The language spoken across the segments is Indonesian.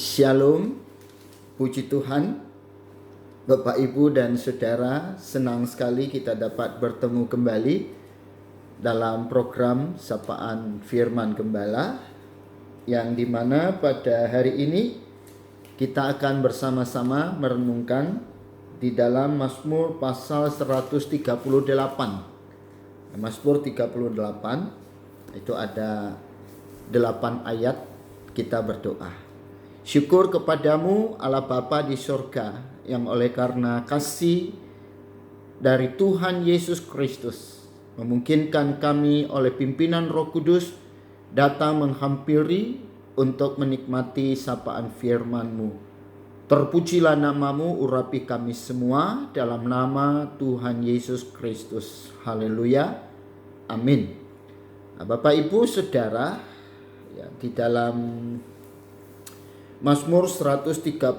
Shalom, puji Tuhan, Bapak Ibu dan Saudara, senang sekali kita dapat bertemu kembali dalam program Sapaan Firman Gembala, yang dimana pada hari ini kita akan bersama-sama merenungkan di dalam Mazmur pasal 138. Mazmur 38 itu ada 8 ayat. Kita berdoa. Syukur kepadamu Allah Bapa di sorga, yang oleh karena kasih dari Tuhan Yesus Kristus memungkinkan kami oleh pimpinan Roh Kudus datang menghampiri untuk menikmati sapaan firman-Mu. Terpujilah namamu, urapi kami semua dalam nama Tuhan Yesus Kristus. Haleluya. Amin. Bapak Ibu Saudara, ya, di dalam Mazmur 138,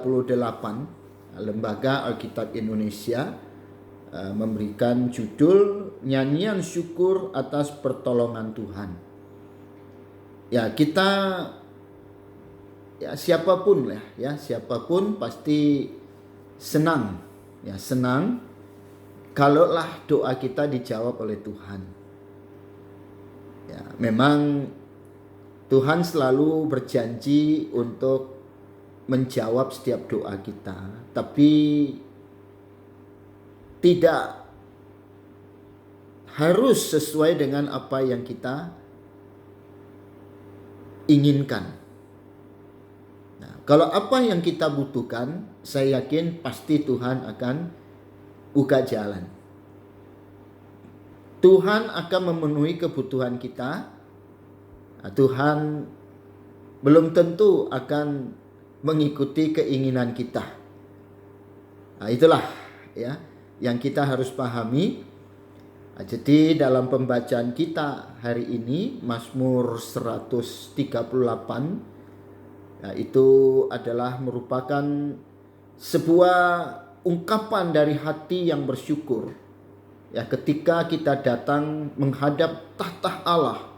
Lembaga Alkitab Indonesia memberikan judul Nyanyian Syukur atas Pertolongan Tuhan. Ya, kita siapapun pasti senang kalaulah doa kita dijawab oleh Tuhan. Ya, memang Tuhan selalu berjanji untuk menjawab setiap doa kita, tapi tidak harus sesuai dengan apa yang kita inginkan. Nah, kalau apa yang kita butuhkan, saya yakin pasti Tuhan akan buka jalan. Tuhan akan memenuhi kebutuhan kita. Nah, Tuhan belum tentu akan mengikuti keinginan kita. Nah, itulah ya yang kita harus pahami. Nah, jadi dalam pembacaan kita hari ini Mazmur 138, ya, itu adalah merupakan sebuah ungkapan dari hati yang bersyukur. Ya, ketika kita datang menghadap tahta Allah,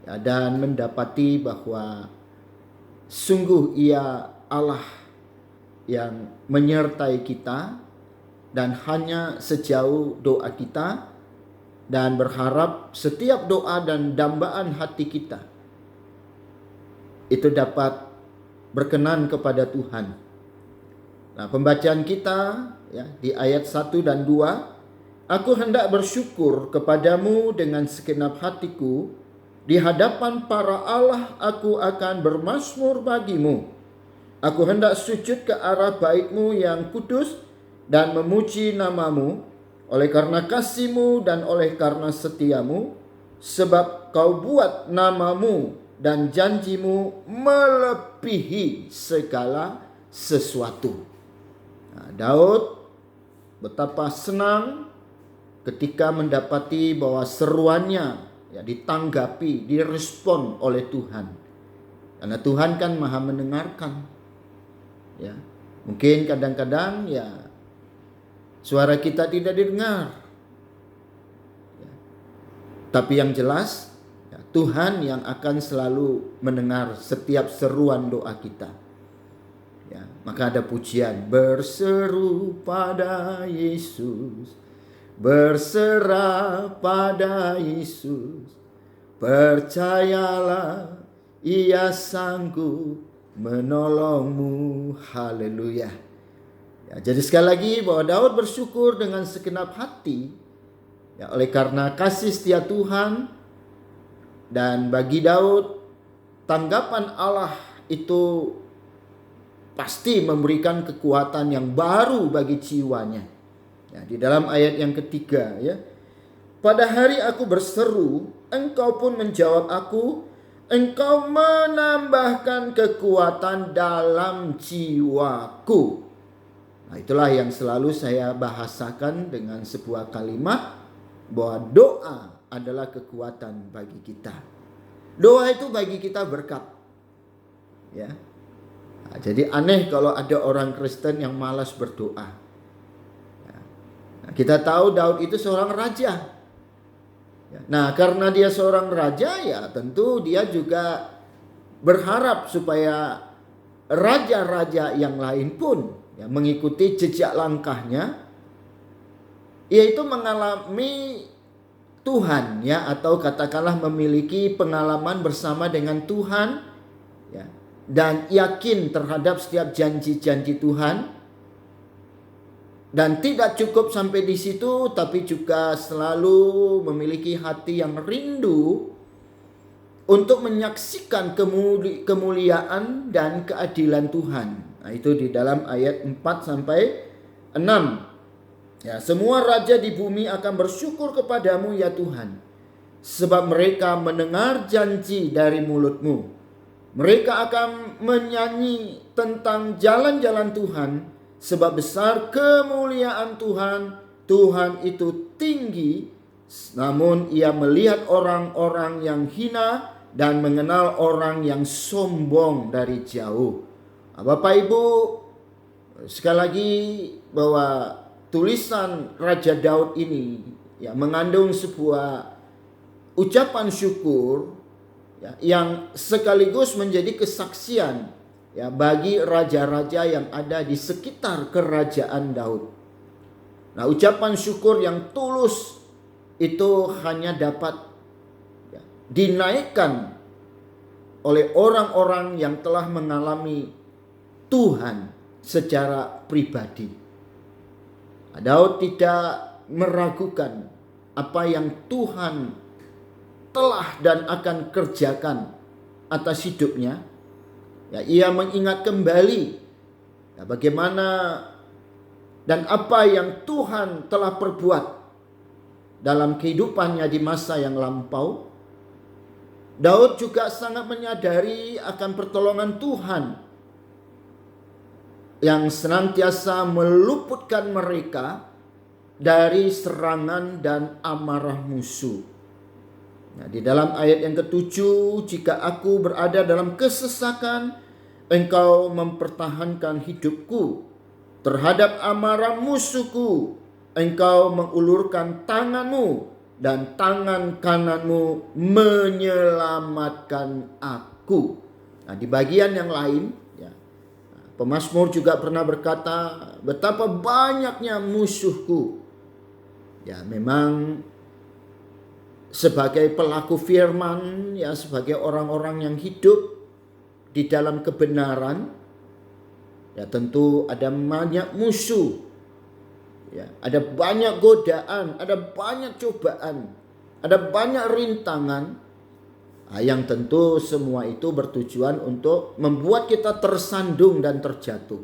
ya, dan mendapati bahwa sungguh Ia Allah yang menyertai kita, dan hanya sejauh doa kita, dan berharap setiap doa dan dambaan hati kita itu dapat berkenan kepada Tuhan. Nah, pembacaan kita ya di ayat 1 dan 2, aku hendak bersyukur kepadamu dengan segenap hatiku. Di hadapan para Allah aku akan bermazmur bagimu. Aku hendak sujud ke arah bait-Mu yang kudus dan memuji namamu oleh karena kasih-Mu dan oleh karena setia-Mu, sebab Kau buat namamu dan janji-Mu melebihi segala sesuatu. Nah, Daud betapa senang ketika mendapati bahwa seruannya ditanggapi, direspon oleh Tuhan. Karena Tuhan kan maha mendengarkan. Ya, mungkin kadang-kadang suara kita tidak didengar. Ya, tapi yang jelas Tuhan yang akan selalu mendengar setiap seruan doa kita. Ya, maka ada pujian, berseru pada Yesus, berserah pada Yesus, percayalah Ia sanggup menolongmu. Haleluya. Ya, jadi sekali lagi bahwa Daud bersyukur dengan segenap hati, ya, oleh karena kasih setia Tuhan. Dan bagi Daud, tanggapan Allah itu pasti memberikan kekuatan yang baru bagi jiwanya. Ya, di dalam ayat yang ketiga, ya, pada hari aku berseru, Engkau pun menjawab aku, Engkau menambahkan kekuatan dalam jiwaku. Nah, itulah yang selalu saya bahasakan dengan sebuah kalimat bahwa doa adalah kekuatan bagi kita. Doa itu bagi kita berkat. Ya. Nah, jadi aneh kalau ada orang Kristen yang malas berdoa. Kita tahu Daud itu seorang raja. Nah, karena dia seorang raja, ya tentu dia juga berharap supaya raja-raja yang lain pun ya, mengikuti jejak langkahnya, yaitu mengalami Tuhan ya, atau katakanlah memiliki pengalaman bersama dengan Tuhan ya, dan yakin terhadap setiap janji-janji Tuhan. Dan tidak cukup sampai di situ, tapi juga selalu memiliki hati yang rindu untuk menyaksikan kemuliaan dan keadilan Tuhan. Nah, itu di dalam ayat 4 sampai 6. Ya, semua raja di bumi akan bersyukur kepadamu ya Tuhan, sebab mereka mendengar janji dari mulutmu. Mereka akan menyanyi tentang jalan-jalan Tuhan, sebab besar kemuliaan Tuhan. Tuhan itu tinggi, namun ia melihat orang-orang yang hina dan mengenal orang yang sombong dari jauh. Bapak Ibu, sekali lagi bahwa tulisan Raja Daud ini ya mengandung sebuah ucapan syukur ya, yang sekaligus menjadi kesaksian ya bagi raja-raja yang ada di sekitar kerajaan Daud. Nah, ucapan syukur yang tulus itu hanya dapat ya, dinaikkan oleh orang-orang yang telah mengalami Tuhan secara pribadi. Daud tidak meragukan apa yang Tuhan telah dan akan kerjakan atas hidupnya. Ya, ia mengingat kembali ya, bagaimana dan apa yang Tuhan telah perbuat dalam kehidupannya di masa yang lampau. Daud juga sangat menyadari akan pertolongan Tuhan yang senantiasa meluputkan mereka dari serangan dan amarah musuh. Nah, di dalam ayat yang ke-7, jika aku berada dalam kesesakan, engkau mempertahankan hidupku. Terhadap amarah musuhku, engkau mengulurkan tanganmu, dan tangan kananmu menyelamatkan aku. Nah, di bagian yang lain, pemazmur juga pernah berkata, betapa banyaknya musuhku. Ya, memang sebagai pelaku firman, ya sebagai orang-orang yang hidup di dalam kebenaran, ya tentu ada banyak musuh. Ya, ada banyak godaan, ada banyak cobaan, ada banyak rintangan. Yang tentu semua itu bertujuan untuk membuat kita tersandung dan terjatuh.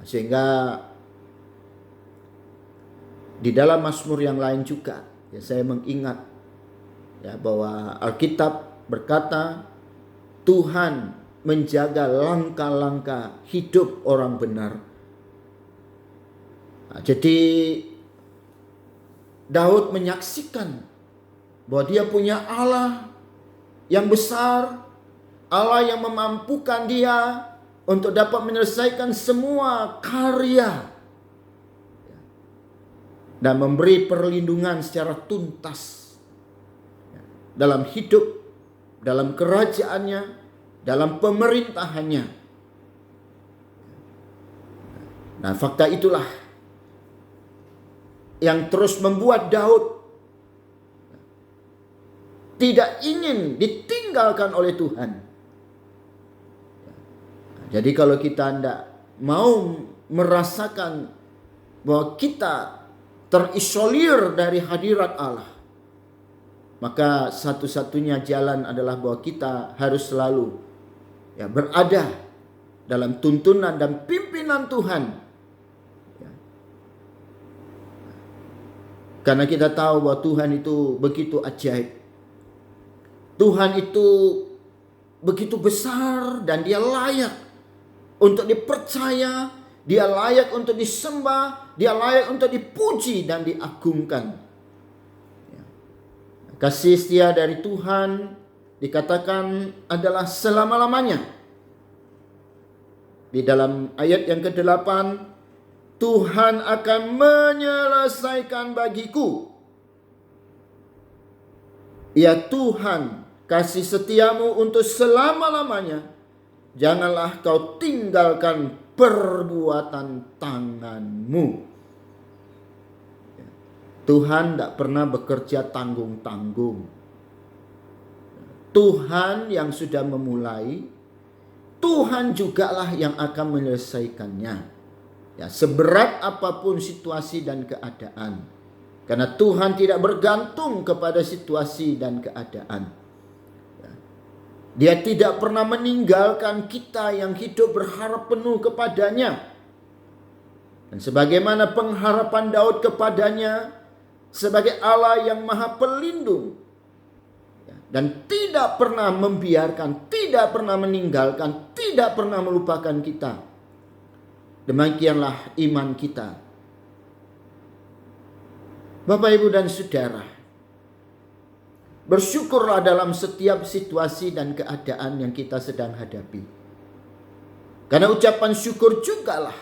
Sehingga di dalam Mazmur yang lain juga ya saya mengingat ya bahwa Alkitab berkata Tuhan menjaga langkah-langkah hidup orang benar. Jadi Daud menyaksikan bahwa dia punya Allah yang besar, Allah yang memampukan dia untuk dapat menyelesaikan semua karya dan memberi perlindungan secara tuntas dalam hidup, dalam kerajaannya, dalam pemerintahannya. Nah, fakta itulah yang terus membuat Daud tidak ingin ditinggalkan oleh Tuhan. Jadi kalau kita tidak mau merasakan bahwa kita terisolir dari hadirat Allah, maka satu-satunya jalan adalah bahwa kita harus selalu ya berada dalam tuntunan dan pimpinan Tuhan. Karena kita tahu bahwa Tuhan itu begitu ajaib. Tuhan itu begitu besar dan dia layak untuk dipercaya, dia layak untuk disembah, dia layak untuk dipuji dan diagungkan. Kasih setia dari Tuhan dikatakan adalah selama-lamanya. Di dalam ayat yang ke-8, Tuhan akan menyelesaikan bagiku. Ya Tuhan, kasih setiamu untuk selama-lamanya janganlah kau tinggalkan perbuatan tanganmu. Tuhan tidak pernah bekerja tanggung-tanggung. Tuhan yang sudah memulai, Tuhan jugalah yang akan menyelesaikannya. Ya, seberat apapun situasi dan keadaan. Karena Tuhan tidak bergantung kepada situasi dan keadaan. Ya. Dia tidak pernah meninggalkan kita yang hidup berharap penuh kepadanya. Dan sebagaimana pengharapan Daud kepadanya sebagai Allah yang maha pelindung. Dan tidak pernah membiarkan, tidak pernah meninggalkan, tidak pernah melupakan kita. Demikianlah iman kita. Bapak, Ibu, dan Saudara, bersyukurlah dalam setiap situasi dan keadaan yang kita sedang hadapi. Karena ucapan syukur jugalah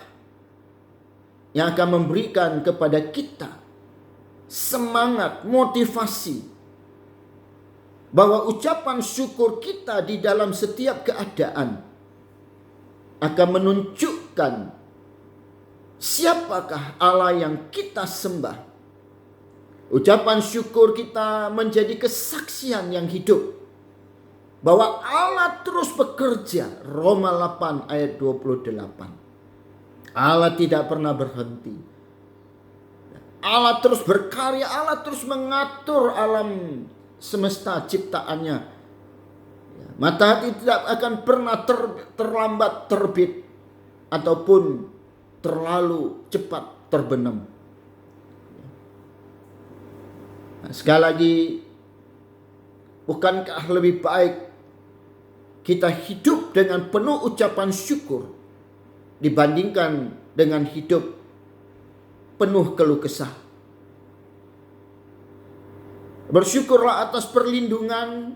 yang akan memberikan kepada kita semangat, motivasi, bahwa ucapan syukur kita di dalam setiap keadaan akan menunjukkan siapakah Allah yang kita sembah. Ucapan syukur kita menjadi kesaksian yang hidup bahwa Allah terus bekerja. Roma 8 ayat 28. Allah tidak pernah berhenti. Allah terus berkarya, Allah terus mengatur alam semesta ciptaannya. Matahari tidak akan pernah terlambat terbit ataupun terlalu cepat terbenam. Nah, sekali lagi, bukankah lebih baik kita hidup dengan penuh ucapan syukur dibandingkan dengan hidup penuh keluh kesah? Bersyukurlah atas perlindungan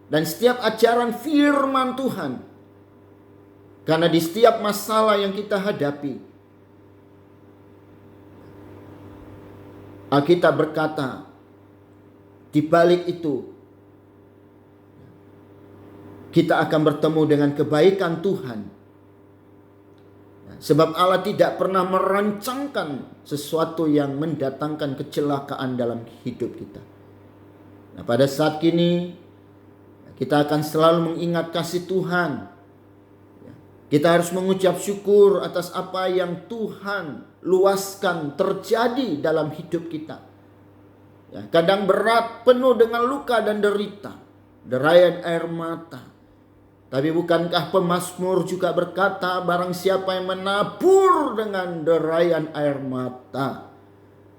dan setiap ajaran firman Tuhan. Karena di setiap masalah yang kita hadapi, Alkitab berkata, di balik itu kita akan bertemu dengan kebaikan Tuhan. Sebab Allah tidak pernah merancangkan sesuatu yang mendatangkan kecelakaan dalam hidup kita. Nah, pada saat kini kita akan selalu mengingat kasih Tuhan. Kita harus mengucap syukur atas apa yang Tuhan luaskan terjadi dalam hidup kita. Ya, kadang berat, penuh dengan luka dan derita, derayan air mata. Tapi bukankah pemazmur juga berkata, barang siapa yang menabur dengan derayan air mata,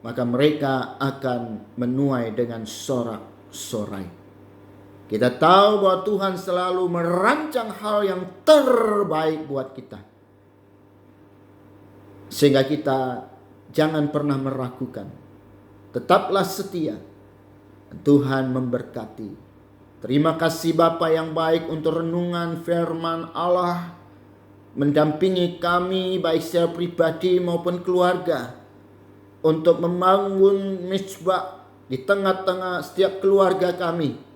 maka mereka akan menuai dengan sorak-sorai. Kita tahu bahwa Tuhan selalu merancang hal yang terbaik buat kita. Sehingga kita jangan pernah meragukan. Tetaplah setia. Tuhan memberkati. Terima kasih Bapa yang baik untuk renungan firman Allah. Mendampingi kami baik secara pribadi maupun keluarga. Untuk membangun mezbah di tengah-tengah setiap keluarga kami.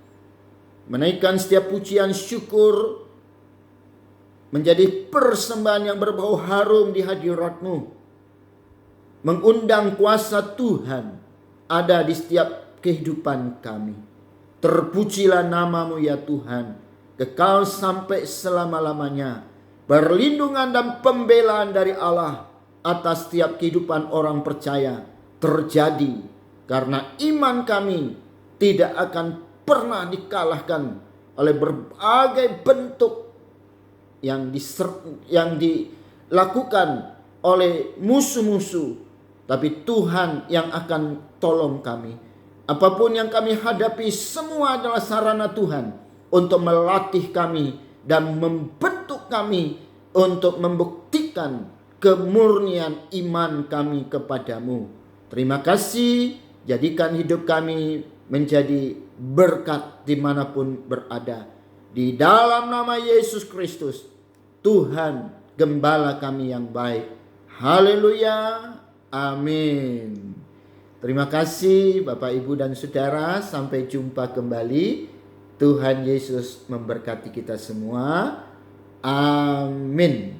Menaikkan setiap pujian syukur menjadi persembahan yang berbau harum di hadirat-Mu. Mengundang kuasa Tuhan ada di setiap kehidupan kami. Terpujilah nama-Mu ya Tuhan, kekal sampai selama-lamanya. Perlindungan dan pembelaan dari Allah atas setiap kehidupan orang percaya terjadi. Karena iman kami tidak akan pernah dikalahkan oleh berbagai bentuk yang dilakukan oleh musuh-musuh. Tapi Tuhan yang akan tolong kami. Apapun yang kami hadapi, semua adalah sarana Tuhan untuk melatih kami dan membentuk kami untuk membuktikan kemurnian iman kami kepadamu. Terima kasih, jadikan hidup kami menjadi berkat dimanapun berada. Di dalam nama Yesus Kristus, Tuhan Gembala kami yang baik. Haleluya. Amin. Terima kasih Bapak, Ibu, dan Saudara. Sampai jumpa kembali. Tuhan Yesus memberkati kita semua. Amin.